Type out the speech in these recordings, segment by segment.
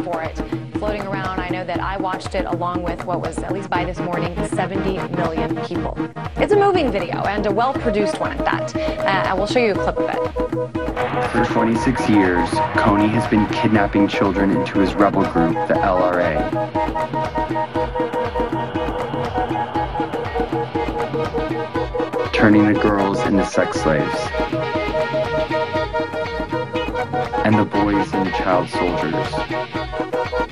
for it floating around. I know that I watched it along with what was, at least by this morning, 70 million people. It's a moving video and a well-produced one at that. I will show you a clip of it. For 26 years, Kony has been kidnapping children into his rebel group, the LRA. Turning the girls into sex slaves, and the boys into child soldiers.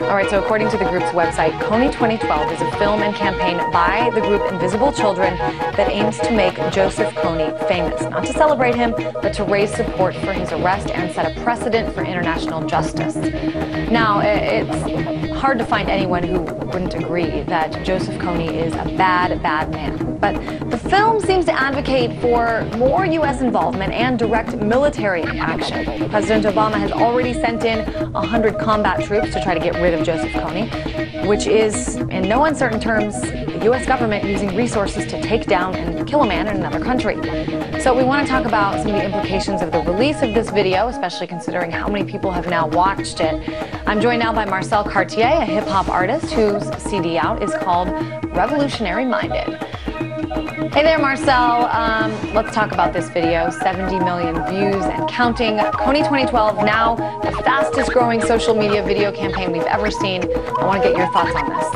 All right, so according to the group's website, Kony 2012 is a film and campaign by the group Invisible Children that aims to make Joseph Kony famous, not to celebrate him, but to raise support for his arrest and set a precedent for international justice. Now, it's hard to find anyone who wouldn't agree that Joseph Kony is a bad, bad man. But the film seems to advocate for more U.S. involvement and direct military action. President Obama has already sent in 100 combat troops to try to get rid of Joseph Kony, which is, in no uncertain terms, the U.S. government using resources to take down and kill a man in another country. So we want to talk about some of the implications of the release of this video, especially considering how many people have now watched it. I'm joined now by Marcel Cartier, a hip-hop artist whose CD out is called Revolutionary Minded. Hey there, Marcel. Let's talk about this video. 70 million views and counting. Kony 2012, now the fastest growing social media video campaign we've ever seen. I want to get your thoughts on this.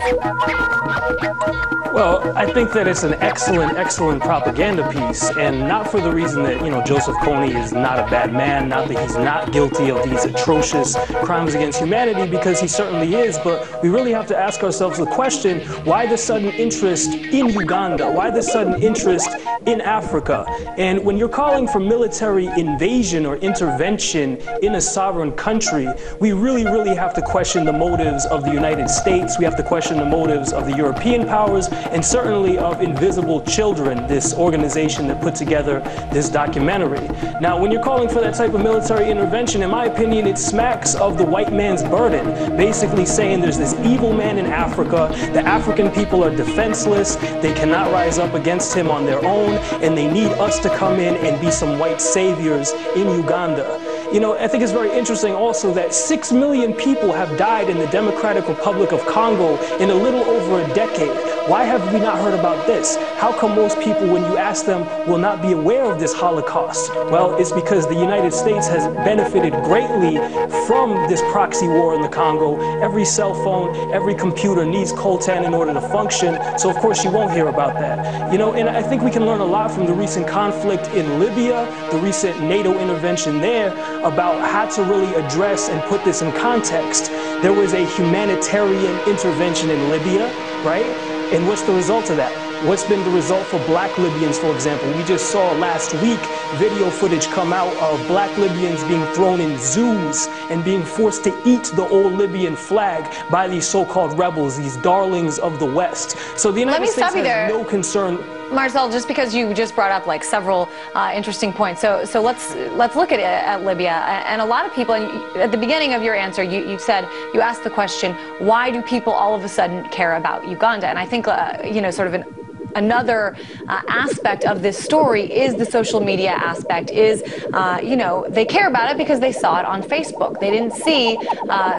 Well, I think that it's an excellent propaganda piece, and not for the reason that, Joseph Kony is not a bad man, not that he's not guilty of these atrocious crimes against humanity, because he certainly is, but we really have to ask ourselves the question, why the sudden interest in Uganda? Why the sudden interest in Africa? And when you're calling for military invasion or intervention in a sovereign country, we really have to question the motives of the United States. We have to question the motives of the European powers, and certainly of Invisible Children, this organization that put together this documentary. Now, when you're calling for that type of military intervention, in my opinion, it smacks of the white man's burden, basically saying there's this evil man in Africa, the African people are defenseless, they cannot rise up against him on their own, and they need us to come in and be some white saviors in Uganda. I think it's very interesting also that 6 million people have died in the Democratic Republic of Congo in a little over a decade. Why have we not heard about this? How come most people, when you ask them, will not be aware of this Holocaust? Well, it's because the United States has benefited greatly from this proxy war in the Congo. Every cell phone, every computer needs coltan in order to function, so of course you won't hear about that. And I think we can learn a lot from the recent conflict in Libya, the recent NATO intervention there, about how to really address and put this in context. There was a humanitarian intervention in Libya, right? And what's the result of that? What's been the result for black Libyans, for example? We just saw last week video footage come out of black Libyans being thrown in zoos and being forced to eat the old Libyan flag by these so-called rebels, these darlings of the West. So the United States has no concern. Marcel, just because you just brought up like several interesting points, so let's look at Libya. And a lot of people, and at the beginning of your answer, you said, you asked the question, why do people all of a sudden care about Uganda? And I think sort of another aspect of this story is the social media aspect, is, they care about it because they saw it on Facebook. They didn't see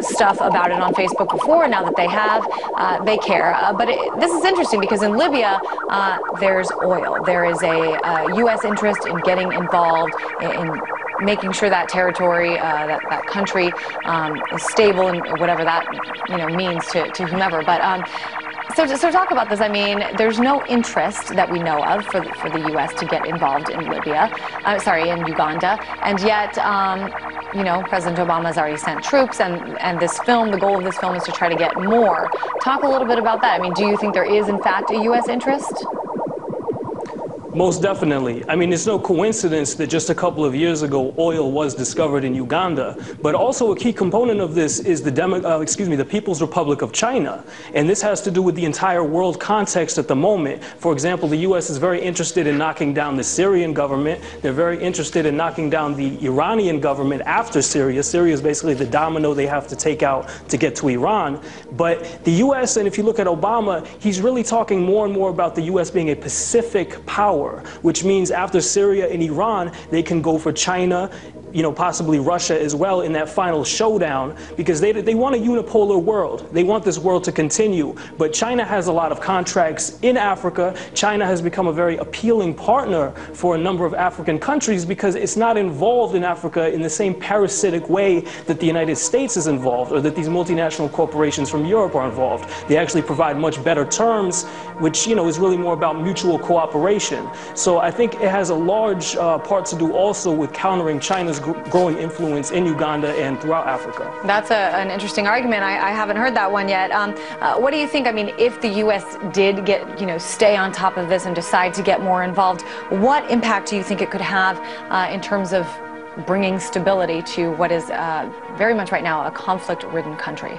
stuff about it on Facebook before. Now that they have, they care. But this is interesting because in Libya, there's oil. There is a U.S. interest in getting involved in making sure that territory, that country is stable, and whatever that means to whomever. But So talk about this. I mean, there's no interest that we know of for the U.S. to get involved in Libya, in Uganda, and yet, President Obama has already sent troops, and this film, the goal of this film is to try to get more. Talk a little bit about that. I mean, do you think there is, in fact, a U.S. interest? Most definitely. I mean, it's no coincidence that just a couple of years ago, oil was discovered in Uganda. But also a key component of this is the People's Republic of China. And this has to do with the entire world context at the moment. For example, the U.S. is very interested in knocking down the Syrian government. They're very interested in knocking down the Iranian government after Syria. Syria is basically the domino they have to take out to get to Iran. But the U.S., and if you look at Obama, he's really talking more and more about the U.S. being a Pacific power, which means after Syria and Iran, they can go for China, possibly Russia as well in that final showdown, because they want a unipolar world. They want this world to continue. But China has a lot of contracts in Africa. China has become a very appealing partner for a number of African countries because it's not involved in Africa in the same parasitic way that the United States is involved, or that these multinational corporations from Europe are involved. They actually provide much better terms, which is really more about mutual cooperation. So I think it has a large part to do also with countering China's growing influence in Uganda and throughout Africa. That's an interesting argument. I haven't heard that one yet. What do you think? I mean, if the U.S. did stay on top of this and decide to get more involved, what impact do you think it could have in terms of bringing stability to what is very much right now a conflict-ridden country?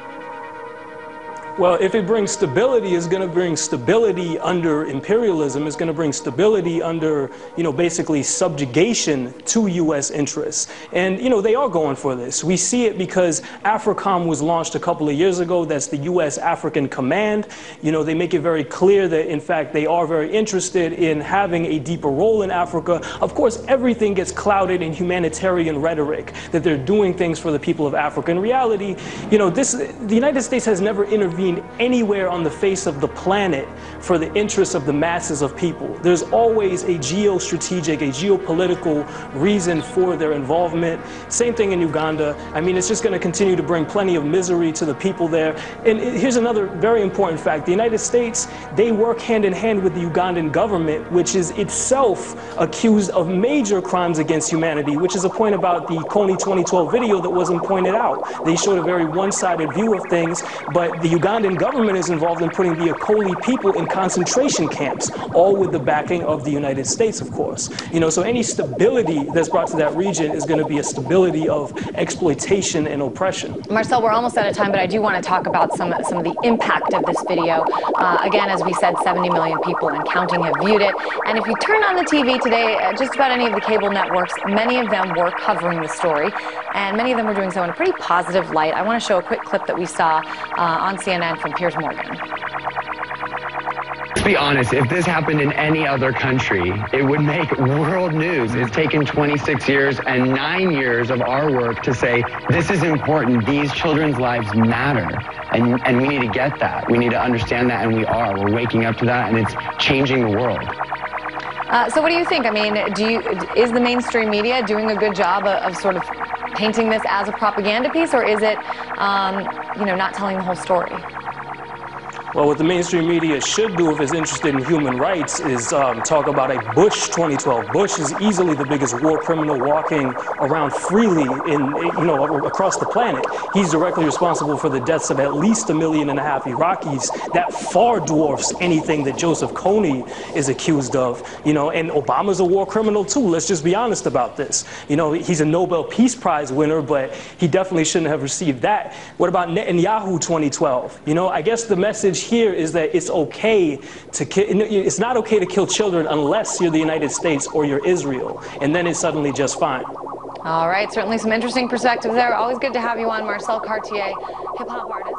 Well, if it brings stability, it's going to bring stability under imperialism. It's going to bring stability under, basically subjugation to U.S. interests. And, they are going for this. We see it because AFRICOM was launched a couple of years ago. That's the U.S. African Command. They make it very clear that, in fact, they are very interested in having a deeper role in Africa. Of course, everything gets clouded in humanitarian rhetoric, that they're doing things for the people of Africa. In reality, the United States has never intervened anywhere on the face of the planet for the interests of the masses of people. There's always a geostrategic, a geopolitical reason for their involvement. Same thing in Uganda. I mean, it's just going to continue to bring plenty of misery to the people there. And here's another very important fact. The United States, they work hand in hand with the Ugandan government, which is itself accused of major crimes against humanity, which is a point about the Kony 2012 video that wasn't pointed out. They showed a very one-sided view of things, but the Ugandan government is involved in putting the Akoli people in concentration camps, all with the backing of the United States, of course. So any stability that's brought to that region is going to be a stability of exploitation and oppression. Marcel, we're almost out of time, but I do want to talk about some of the impact of this video. Again, as we said, 70 million people and counting have viewed it. And if you turn on the TV today, just about any of the cable networks, many of them were covering the story, and many of them were doing so in a pretty positive light. I want to show a quick clip that we saw on CNN from Piers Morgan. Let's be honest, if this happened in any other country, it would make world news. It's taken 26 years and 9 years of our work to say, this is important, these children's lives matter. And we need to get that. We need to understand that, and we are. We're waking up to that, and it's changing the world. So what do you think? I mean, is the mainstream media doing a good job of sort of painting this as a propaganda piece, or is it, not telling the whole story? Well, what the mainstream media should do if it's interested in human rights is talk about a Bush 2012. Bush is easily the biggest war criminal walking around freely across the planet. He's directly responsible for the deaths of at least 1.5 million Iraqis. That far dwarfs anything that Joseph Kony is accused of. And Obama's a war criminal too. Let's just be honest about this. He's a Nobel Peace Prize winner, but he definitely shouldn't have received that. What about Netanyahu 2012? I guess the message here is that it's okay to it's not okay to kill children unless you're the United States or you're Israel, and then it's suddenly just fine. All right, certainly some interesting perspectives there. Always good to have you on, Marcel Cartier, hip-hop artist.